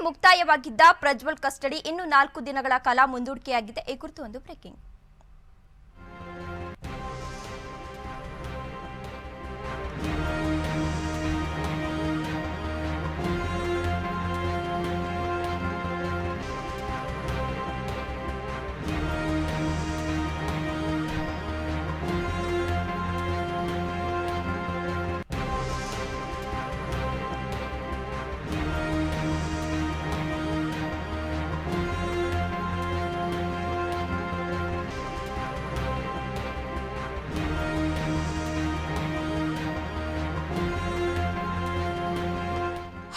ಮುಕ್ತಾಯವಾಗಿದ್ದ Prajwal custody ಇನ್ನು 4 ದಿನಗಳ ಕಾಲ ಮುಂದೂಡಿಕೆಯಾಗಿದೆ. ಈ ಕುರಿತು ಒಂದು ಬ್ರೇಕಿಂಗ್.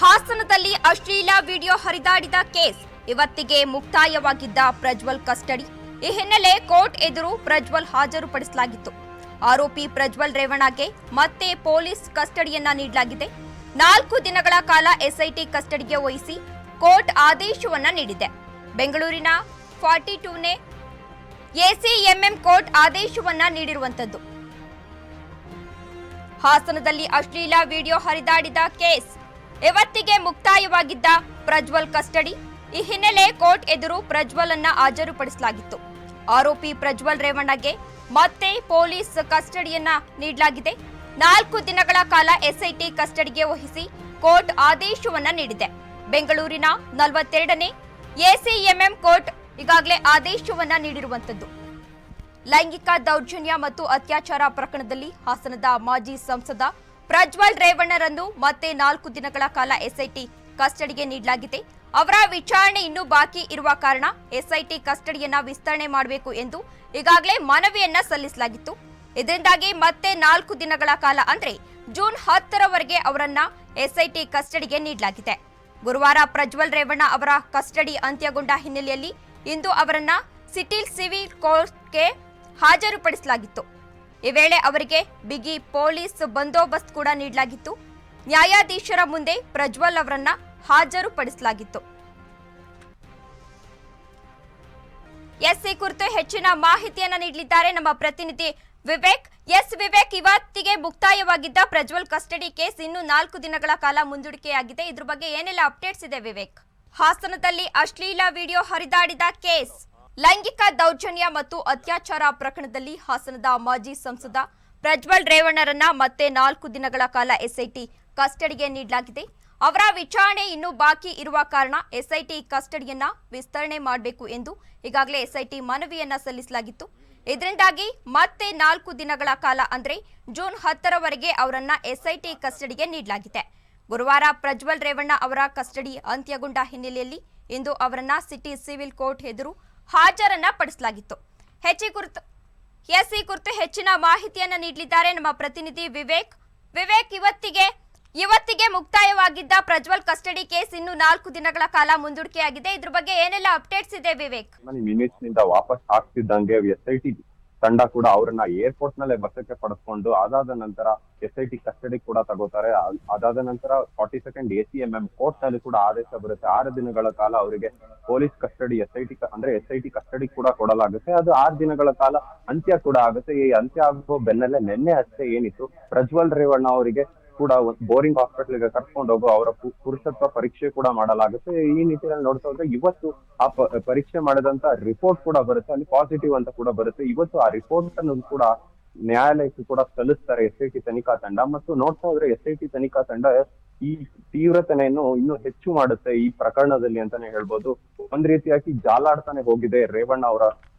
ಹಾಸನದಲ್ಲಿ ಅಶ್ಲೀಲ ವಿಡಿಯೋ ಹರಿದಾಡಿದ ಕೇಸ್ ಇವತ್ತಿಗೆ ಮುಕ್ತಾಯವಾಗಿದ್ದ ಪ್ರಜ್ವಲ್ ಕಸ್ಟಡಿ. ಈ ಹಿನ್ನೆಲೆ ಕೋರ್ಟ್ ಎದುರು ಪ್ರಜ್ವಲ್ ಹಾಜರುಪಡಿಸಲಾಗಿತ್ತು. ಆರೋಪಿ ಪ್ರಜ್ವಲ್ ರೇವಣ್ಣಗೆ ಮತ್ತೆ ಪೊಲೀಸ್ ಕಸ್ಟಡಿಯನ್ನ ನೀಡಲಾಗಿದೆ. 4 ದಿನಗಳ ಕಾಲ ಎಸ್ಐಟಿ ಕಸ್ಟಡಿಗೆ ವಹಿಸಿ ಕೋರ್ಟ್ ಆದೇಶವನ್ನ ನೀಡಿದೆ. ಬೆಂಗಳೂರಿನ 42ನೇ ಎಸಿಎಂಎಂ ಕೋರ್ಟ್ ಆದೇಶವನ್ನ ನೀಡಿರುವಂತದ್ದು. ಹಾಸನದಲ್ಲಿ ಅಶ್ಲೀಲ ವಿಡಿಯೋ ಹರಿದಾಡಿದ ಕೇಸ್ ಇವತ್ತಿಗೆ ಮುಕ್ತಾಯವಾಗಿದ್ದ ಪ್ರಜ್ವಲ್ ಕಸ್ಟಡಿ. ಈ ಹಿನ್ನೆಲೆ ಕೋರ್ಟ್ ಎದುರು ಪ್ರಜ್ವಲ್ ಅನ್ನ ಹಾಜರುಪಡಿಸಲಾಗಿತ್ತು. ಆರೋಪಿ ಪ್ರಜ್ವಲ್ ರೇವಣ್ಣಗೆ ಮತ್ತೆ ಪೊಲೀಸ್ ಕಸ್ಟಡಿಯನ್ನ ನೀಡಲಾಗಿದೆ. 4 ದಿನಗಳ ಕಾಲ ಎಸ್ಐಟಿ ಕಸ್ಟಡಿಗೆ ವಹಿಸಿ ಕೋರ್ಟ್ ಆದೇಶವನ್ನ ನೀಡಿದೆ. ಬೆಂಗಳೂರಿನ 42ನೇ ಎಸಿಎಂಎಂ ಕೋರ್ಟ್ ಈಗಾಗಲೇ ಆದೇಶವನ್ನ ನೀಡಿರುವಂತದ್ದು. ಲೈಂಗಿಕ ದೌರ್ಜನ್ಯ ಮತ್ತು ಅತ್ಯಾಚಾರ ಪ್ರಕರಣದಲ್ಲಿ ಹಾಸನದ ಮಾಜಿ ಸಂಸದ ಪ್ರಜ್ವಲ್ ರೇವಣ್ಣರನ್ನು ಮತ್ತೆ 4 ದಿನಗಳ ಕಾಲ ಎಸ್ಐಟಿ ಕಸ್ಟಡಿಗೆ ನೀಡಲಾಗಿದೆ. ಅವರ ವಿಚಾರಣೆ ಇನ್ನೂ ಬಾಕಿ ಇರುವ ಕಾರಣ ಎಸ್ಐಟಿ ಕಸ್ಟಡಿಯನ್ನ ವಿಸ್ತರಣೆ ಮಾಡಬೇಕು ಎಂದು ಈಗಾಗಲೇ ಮನವಿಯನ್ನ ಸಲ್ಲಿಸಲಾಗಿತ್ತು. ಇದರಿಂದಾಗಿ ಮತ್ತೆ 4 ದಿನಗಳ ಕಾಲ ಅಂದ್ರೆ ಜೂನ್ 10ರವರೆಗೆ ಅವರನ್ನ ಎಸ್ಐಟಿ ಕಸ್ಟಡಿಗೆ ನೀಡಲಾಗಿದೆ. ಗುರುವಾರ ಪ್ರಜ್ವಲ್ ರೇವಣ್ಣ ಅವರ ಕಸ್ಟಡಿ ಅಂತ್ಯಗೊಂಡ ಹಿನ್ನೆಲೆಯಲ್ಲಿ ಇಂದು ಅವರನ್ನ ಸಿಟಿ ಸಿವಿಲ್ ಕೋರ್ಟ್ಗೆ ಹಾಜರುಪಡಿಸಲಾಗಿತ್ತು. ಈ ವೇಳೆ ಅವರಿಗೆ ಬಿಗಿ ಪೊಲೀಸ್ ಬಂದೋಬಸ್ತ್ ಕೂಡ ನೀಡಲಾಗಿತ್ತು. ನ್ಯಾಯಾಧೀಶರ ಮುಂದೆ ಪ್ರಜ್ವಲ್ ಅವರನ್ನ ಹಾಜರುಪಡಿಸಲಾಗಿತ್ತು. ಈ ಕುರಿತು ಹೆಚ್ಚಿನ ಮಾಹಿತಿಯನ್ನ ನೀಡಲಿದ್ದಾರೆ ನಮ್ಮ ಪ್ರತಿನಿಧಿ ವಿವೇಕ್. ವಿವೇಕ್, ಇವತ್ತಿಗೆ ಮುಕ್ತಾಯವಾಗಿದ್ದ ಪ್ರಜ್ವಲ್ ಕಸ್ಟಡಿ ಕೇಸ್ ಇನ್ನು 4 ದಿನಗಳ ಕಾಲ ಮುಂದೂಡಿಕೆಯಾಗಿದೆ. ಇದ್ರ ಬಗ್ಗೆ ಏನೆಲ್ಲ ಅಪ್ಡೇಟ್ಸ್ ಇದೆ ವಿವೇಕ್? ಹಾಸನದಲ್ಲಿ ಅಶ್ಲೀಲ ವಿಡಿಯೋ ಹರಿದಾಡಿದ ಕೇಸ್, ಲೈಂಗಿಕ ದೌರ್ಜನ್ಯ ಮತ್ತು ಅತ್ಯಾಚಾರ ಪ್ರಕರಣದಲ್ಲಿ ಹಾಸನದ ಮಾಜಿ ಸಂಸದ ಪ್ರಜ್ವಲ್ ರೇವಣ್ಣರನ್ನ ಮತ್ತೆ 4 ದಿನಗಳ ಕಾಲ ಎಸ್ಐಟಿ ಕಸ್ಟಡಿಗೆ ನೀಡಲಾಗಿದೆ. ಅವರ ವಿಚಾರಣೆ ಇನ್ನೂ ಬಾಕಿ ಇರುವ ಕಾರಣ ಎಸ್ಐಟಿ ಕಸ್ಟಡಿಯನ್ನ ವಿಸ್ತರಣೆ ಮಾಡಬೇಕು ಎಂದು ಈಗಾಗಲೇ ಎಸ್ಐಟಿ ಮನವಿಯನ್ನ ಸಲ್ಲಿಸಲಾಗಿತ್ತು. ಇದರಿಂದಾಗಿ ಮತ್ತೆ 4 ದಿನಗಳ ಕಾಲ ಅಂದ್ರೆ ಜೂನ್ 10ರವರೆಗೆ ಅವರನ್ನ ಎಸ್ಐಟಿ ಕಸ್ಟಡಿಗೆ ನೀಡಲಾಗಿದೆ. ಗುರುವಾರ ಪ್ರಜ್ವಲ್ ರೇವಣ್ಣ ಅವರ ಕಸ್ಟಡಿ ಅಂತ್ಯಗೊಂಡ ಹಿನ್ನೆಲೆಯಲ್ಲಿ ಇಂದು ಅವರನ್ನ ಸಿಟಿ ಸಿವಿಲ್ ಕೋರ್ಟ್ ಎದುರು ಹಾಜರನ್ನ ಪಡಿಸಲಾಗಿತ್ತು. ಈ ಕುರಿತು ಹೆಚ್ಚಿನ ಮಾಹಿತಿಯನ್ನ ನೀಡಲಿದ್ದಾರೆ ನಮ್ಮ ಪ್ರತಿನಿಧಿ ವಿವೇಕ್. ಇವತ್ತಿಗೆ ಮುಕ್ತಾಯವಾಗಿದ್ದ ಪ್ರಜ್ವಲ್ ಕಸ್ಟಡಿ ಕೇಸ್ ಇನ್ನು 4 ದಿನಗಳ ಕಾಲ ಮುಂದೂಡಿಕೆಯಾಗಿದೆ. ಇದ್ರ ಬಗ್ಗೆ ಏನೆಲ್ಲ ಅಪ್ಡೇಟ್ಸ್ ಇದೆ ವಿವೇಕ್? ಮಿನಿಟ್ಸ್ನಿಂದ ವಾಪಸ್ ಆಗ್ತಿದ್ದಂಗೆ ಎಸ್ಐಟಿ ತಂಡ ಕೂಡ ಅವರನ್ನ ಏರ್ಪೋರ್ಟ್ ನಲ್ಲೇ ವಶಕ್ಕೆ ಪಡೆದುಕೊಂಡು ಅದಾದ ನಂತರ ಎಸ್ಐಟಿ ಕಸ್ಟಡಿ ಕೂಡ ತಗೋತಾರೆ. ಅದಾದ ನಂತರ 42nd ಎಸಿಎಂಎಂ ಕೋರ್ಟ್ ನಲ್ಲಿ ಕೂಡ ಆದೇಶ ಬರುತ್ತೆ. 6 ದಿನಗಳ ಕಾಲ ಅವರಿಗೆ ಪೊಲೀಸ್ ಕಸ್ಟಡಿ ಎಸ್ಐಟಿ ಕಸ್ಟಡಿ ಕೂಡ ಕೊಡಲಾಗುತ್ತೆ. ಅದು 6 ದಿನಗಳ ಕಾಲ ಅಂತ್ಯ ಕೂಡ ಆಗುತ್ತೆ. ಈ ಅಂತ್ಯ ಆಗೋ ಬೆನ್ನಲ್ಲೇ ನಿನ್ನೆ ಅಷ್ಟೇ ಏನಿತ್ತು, ಪ್ರಜ್ವಲ್ ರೇವಣ್ಣ ಅವರಿಗೆ ಕೂಡ ಬೋರಿಂಗ್ ಹಾಸ್ಪಿಟಲ್ಗೆ ಕರ್ಕೊಂಡು ಹೋಗೋ ಅವರ ಪುರುಷತ್ವ ಪರೀಕ್ಷೆ ಕೂಡ ಮಾಡಲಾಗುತ್ತೆ. ಈ ನಿಟ್ಟಿನಲ್ಲಿ ನೋಡ್ತಾ ಹೋದ್ರೆ ಇವತ್ತು ಆ ಪರೀಕ್ಷೆ ಮಾಡಿದಂತ ರಿಪೋರ್ಟ್ ಕೂಡ ಬರುತ್ತೆ, ಅಲ್ಲಿ ಪಾಸಿಟಿವ್ ಅಂತ ಕೂಡ ಬರುತ್ತೆ. ಇವತ್ತು ಆ ರಿಪೋರ್ಟ್ ಅನ್ನು ಕೂಡ ನ್ಯಾಯಾಲಯಕ್ಕೆ ಕೂಡ ಸಲ್ಲಿಸ್ತಾರೆ ಎಸ್ಐಟಿ ತನಿಖಾ ತಂಡ. ಮತ್ತು ನೋಡ್ತಾ ಹೋದ್ರೆ ಎಸ್ಐಟಿ ತನಿಖಾ ತಂಡ ಈ ತೀವ್ರತೆಯನ್ನು ಇನ್ನೂ ಹೆಚ್ಚು ಮಾಡುತ್ತೆ ಈ ಪ್ರಕರಣದಲ್ಲಿ ಅಂತಾನೆ ಹೇಳ್ಬೋದು. ಒಂದ್ ರೀತಿಯಾಗಿ ಜಾಲಾಡ್ತಾನೆ ಹೋಗಿದೆ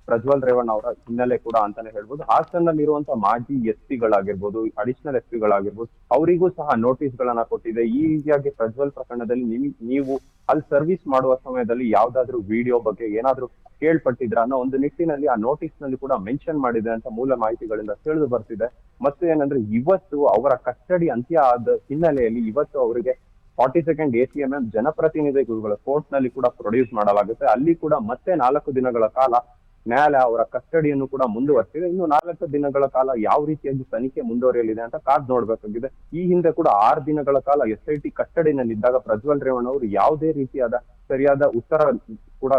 ಪ್ರಜ್ವಲ್ ರೇವಣ್ಣ ಅವರ ಹಿನ್ನೆಲೆ ಕೂಡ ಅಂತಾನೆ ಹೇಳ್ಬೋದು. ಹಾಸನಲ್ಲಿರುವಂತಹ ಮಾಜಿ ಎಸ್ಪಿಗಳಾಗಿರ್ಬೋದು, ಅಡಿಷನಲ್ ಎಸ್ಪಿಗಳಾಗಿರ್ಬೋದು, ಅವರಿಗೂ ಸಹ ನೋಟಿಸ್ ಗಳನ್ನ ಕೊಟ್ಟಿದೆ. ಈ ರೀತಿಯಾಗಿ ಪ್ರಜ್ವಲ್ ಪ್ರಕರಣದಲ್ಲಿ ನೀವು ಅಲ್ಲಿ ಸರ್ವಿಸ್ ಮಾಡುವ ಸಮಯದಲ್ಲಿ ಯಾವ್ದಾದ್ರು ವಿಡಿಯೋ ಬಗ್ಗೆ ಏನಾದ್ರು ಕೇಳ್ಪಟ್ಟಿದ್ರ ಅನ್ನೋ ಒಂದು ನಿಟ್ಟಿನಲ್ಲಿ ಆ ನೋಟಿಸ್ ನಲ್ಲಿ ಕೂಡ ಮೆನ್ಷನ್ ಮಾಡಿದೆ ಅಂತ ಮೂಲ ಮಾಹಿತಿಗಳಿಂದ ತಿಳಿದು ಬರ್ತಿದೆ. ಮತ್ತು ಏನಂದ್ರೆ ಇವತ್ತು ಅವರ ಕಸ್ಟಡಿ ಅಂತ್ಯ ಆದ ಹಿನ್ನೆಲೆಯಲ್ಲಿ ಇವತ್ತು ಅವರಿಗೆ 42nd ಎಸಿಎಂಎಂ ಜನಪ್ರತಿನಿಧಿಗಳ ಕೋರ್ಟ್ ನಲ್ಲಿ ಕೂಡ ಪ್ರೊಡ್ಯೂಸ್ ಮಾಡಲಾಗುತ್ತೆ. ಅಲ್ಲಿ ಕೂಡ ಮತ್ತೆ 4 ದಿನಗಳ ಕಾಲ ನ್ಯಾಯಾಲಯ ಅವರ ಕಸ್ಟಡಿಯನ್ನು ಕೂಡ ಮುಂದುವರೆಸಿದೆ. ಇನ್ನು 4 ದಿನಗಳ ಕಾಲ ಯಾವ ರೀತಿಯಾಗಿ ತನಿಖೆ ಮುಂದುವರಿಯಲಿದೆ ಅಂತ ಕಾದ್ ನೋಡ್ಬೇಕಾಗಿದೆ. ಈ ಹಿಂದೆ ಕೂಡ 6 ದಿನಗಳ ಕಾಲ ಎಸ್ಐಟಿ ಕಸ್ಟಡಿನಲ್ಲಿದ್ದಾಗ ಪ್ರಜ್ವಲ್ ರೇವಣ್ಣ ಅವರು ಯಾವುದೇ ರೀತಿಯಾದ ಸರಿಯಾದ ಉತ್ತರ ಕೂಡ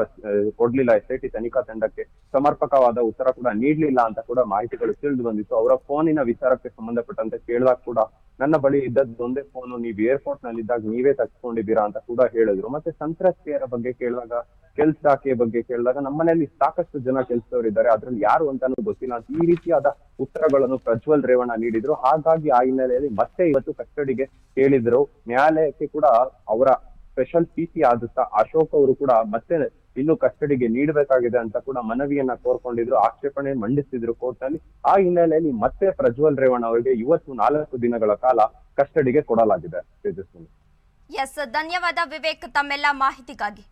ಕೊಡ್ಲಿಲ್ಲ, SIT ತನಿಖಾ ತಂಡಕ್ಕೆ ಸಮರ್ಪಕವಾದ ಉತ್ತರ ಕೂಡ ನೀಡ್ಲಿಲ್ಲ ಅಂತ ಕೂಡ ಮಾಹಿತಿಗಳು ತಿಳಿದು ಬಂದಿತ್ತು. ಅವರ ಫೋನಿನ ವಿಚಾರಕ್ಕೆ ಸಂಬಂಧಪಟ್ಟಂತೆ ಕೇಳಿದಾಗ ಕೂಡ ನನ್ನ ಬಳಿ ಇದ್ದದ್ದು ಒಂದೇ ಫೋನು, ನೀವು ಏರ್ಪೋರ್ಟ್ ನಲ್ಲಿ ಇದ್ದಾಗ ನೀವೇ ತಗ್ಸ್ಕೊಂಡಿದ್ದೀರಾ ಅಂತ ಕೂಡ ಹೇಳಿದ್ರು. ಮತ್ತೆ ಸಂತ್ರಸ್ತೆಯರ ಬಗ್ಗೆ ಕೇಳಿದಾಗ, ಕೆಲ್ಸದಾಕೆಯ ಬಗ್ಗೆ ಕೇಳಿದಾಗ, ನಮ್ಮನೆಯಲ್ಲಿ ಸಾಕಷ್ಟು ಜನ ಕೆಲಸದವರಿದ್ದಾರೆ, ಅದ್ರಲ್ಲಿ ಯಾರು ಅಂತಾನೂ ಗೊತ್ತಿಲ್ಲ ಅಂತ ಈ ರೀತಿಯಾದ ಉತ್ತರಗಳನ್ನು ಪ್ರಜ್ವಲ್ ರೇವಣ್ಣ ನೀಡಿದ್ರು. ಹಾಗಾಗಿ ಆ ಹಿನ್ನೆಲೆಯಲ್ಲಿ ಮತ್ತೆ ಇವತ್ತು ಕಸ್ಟಡಿಗೆ ಕೇಳಿದ್ರು. ನ್ಯಾಯಾಲಯಕ್ಕೆ ಕೂಡ ಅವರ ಸ್ಪೆಷಲ್ PC ಆದಂತ ಅಶೋಕ್ ಅವರು ಕೂಡ ಮತ್ತೆ ಇನ್ನು ಕಸ್ಟಡಿಗೆ ನೀಡಬೇಕಾಗಿದೆ ಅಂತ ಕೂಡ ಮನವಿಯನ್ನ ಕೋರ್ಕೊಂಡಿದ್ರು, ಆಕ್ಷೇಪಣೆ ಮಂಡಿಸಿದ್ರು ಕೋರ್ಟ್ ನಲ್ಲಿ. ಆ ಹಿನ್ನೆಲೆಯಲ್ಲಿ ಮತ್ತೆ ಪ್ರಜ್ವಲ್ ರೇವಣ್ಣ ಅವರಿಗೆ ಇವತ್ತು 4 ದಿನಗಳ ಕಾಲ ಕಸ್ಟಡಿಗೆ ಕೊಡಲಾಗಿದೆ. ತೇಜಸ್ವಿನಿ. ಎಸ್, ಧನ್ಯವಾದ ವಿವೇಕ್ ತಮ್ಮೆಲ್ಲ ಮಾಹಿತಿಗಾಗಿ.